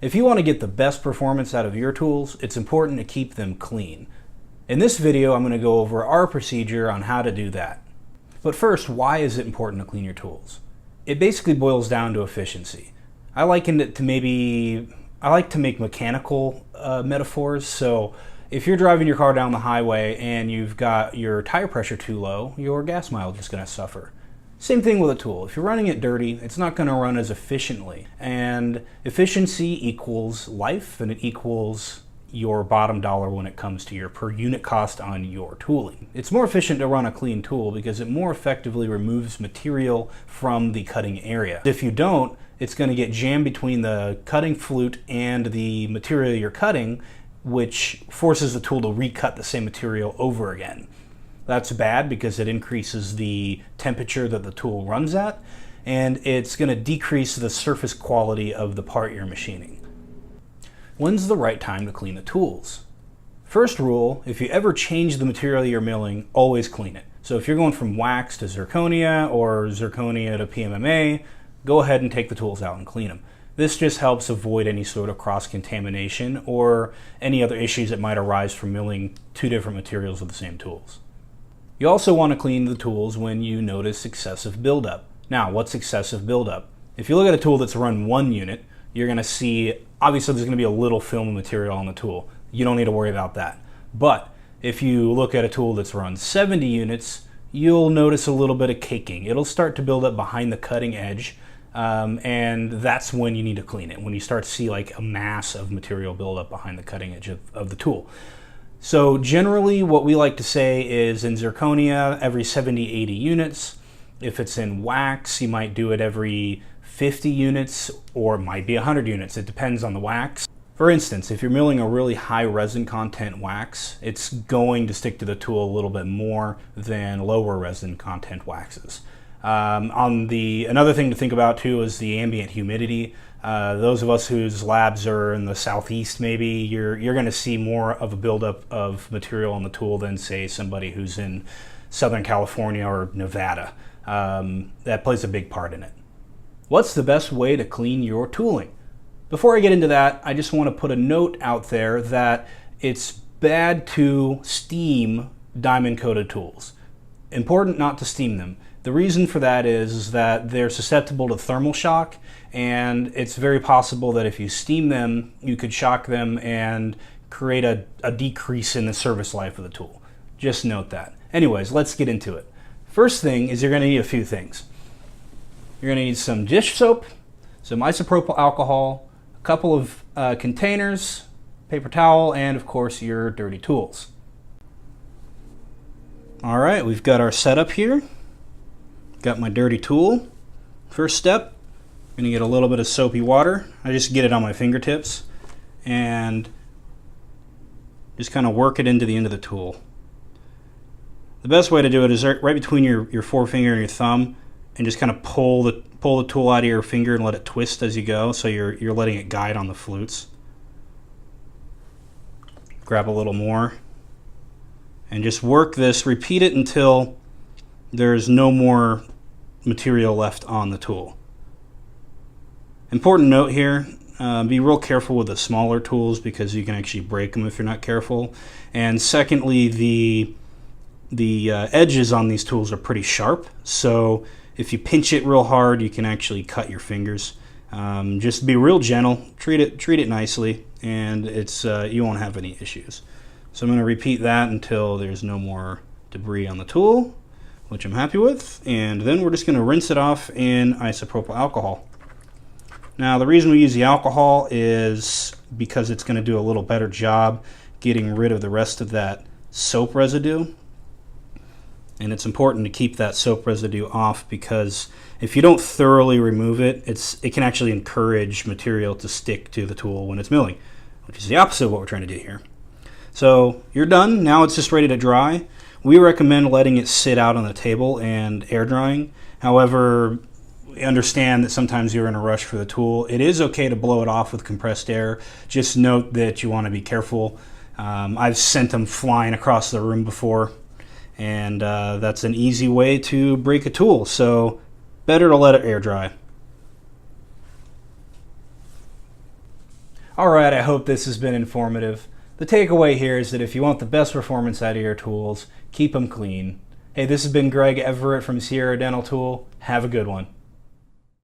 If you want to get the best performance out of your tools, it's important to keep them clean. In this video, I'm going to go over our procedure on how to do that. But first, why is it important to clean your tools? It basically boils down to efficiency. I likened it to I like to make mechanical metaphors. So if you're driving your car down the highway and you've got your tire pressure too low, your gas mileage is going to suffer. Same thing with a tool. If you're running it dirty, it's not going to run as efficiently. And efficiency equals life, and it equals your bottom dollar when it comes to your per unit cost on your tooling. It's more efficient to run a clean tool because it more effectively removes material from the cutting area. If you don't, it's going to get jammed between the cutting flute and the material you're cutting, which forces the tool to recut the same material over again. That's bad because it increases the temperature that the tool runs at, and it's going to decrease the surface quality of the part you're machining. When's the right time to clean the tools? First rule, if you ever change the material you're milling, always clean it. So if you're going from wax to zirconia or zirconia to PMMA, go ahead and take the tools out and clean them. This just helps avoid any sort of cross-contamination or any other issues that might arise from milling two different materials with the same tools. You also want to clean the tools when you notice excessive buildup. Now, what's excessive buildup? If you look at a tool that's run 1 unit, you're going to see, obviously there's going to be a little film material on the tool. You don't need to worry about that. But if you look at a tool that's run 70 units, you'll notice a little bit of caking. It'll start to build up behind the cutting edge, and that's when you need to clean it, when you start to see like a mass of material build up behind the cutting edge of the tool. So generally what we like to say is in zirconia every 70-80 units. If it's in wax, you might do it every 50 units or it might be 100 units. It depends on the wax. For instance, if you're milling a really high resin content wax, it's going to stick to the tool a little bit more than lower resin content waxes. Another thing to think about too is the ambient humidity. Those of us whose labs are in the southeast, maybe you're going to see more of a buildup of material on the tool than say somebody who's in Southern California or Nevada. That plays a big part in it. What's the best way to clean your tooling? Before I get into that, I just want to put a note out there that it's bad to steam diamond coated tools. Important not to steam them. The reason for that is that they're susceptible to thermal shock, and it's very possible that if you steam them, you could shock them and create a decrease in the service life of the tool. Just note that. Anyways, let's get into it. First thing is you're going to need a few things. You're going to need some dish soap, some isopropyl alcohol, a couple of containers, paper towel, and of course your dirty tools. All right, we've got our setup here. Got my dirty tool. First step, I'm going to get a little bit of soapy water. I just get it on my fingertips and just kind of work it into the end of the tool. The best way to do it is right between your forefinger and your thumb, and just kind of pull the tool out of your finger and let it twist as you go, so you're letting it guide on the flutes. Grab a little more and just work this. Repeat it until there's no more material left on the tool. Important note here, be real careful with the smaller tools because you can actually break them if you're not careful. And secondly, the edges on these tools are pretty sharp, so if you pinch it real hard, you can actually cut your fingers. Just be real gentle, treat it nicely, and you won't have any issues. So I'm going to repeat that until there's no more debris on the tool, which I'm happy with, and then we're just going to rinse it off in isopropyl alcohol. Now the reason we use the alcohol is because it's going to do a little better job getting rid of the rest of that soap residue, and it's important to keep that soap residue off because if you don't thoroughly remove it, it can actually encourage material to stick to the tool when it's milling, which is the opposite of what we're trying to do here. So you're done. Now it's just ready to dry. We recommend letting it sit out on the table and air drying. However, we understand that sometimes you're in a rush for the tool. It is okay to blow it off with compressed air. Just note that you want to be careful. I've sent them flying across the room before, and that's an easy way to break a tool. So better to let it air dry. Alright, I hope this has been informative. The takeaway here is that if you want the best performance out of your tools, keep them clean. Hey, this has been Greg Everett from Sierra Dental Tool. Have a good one.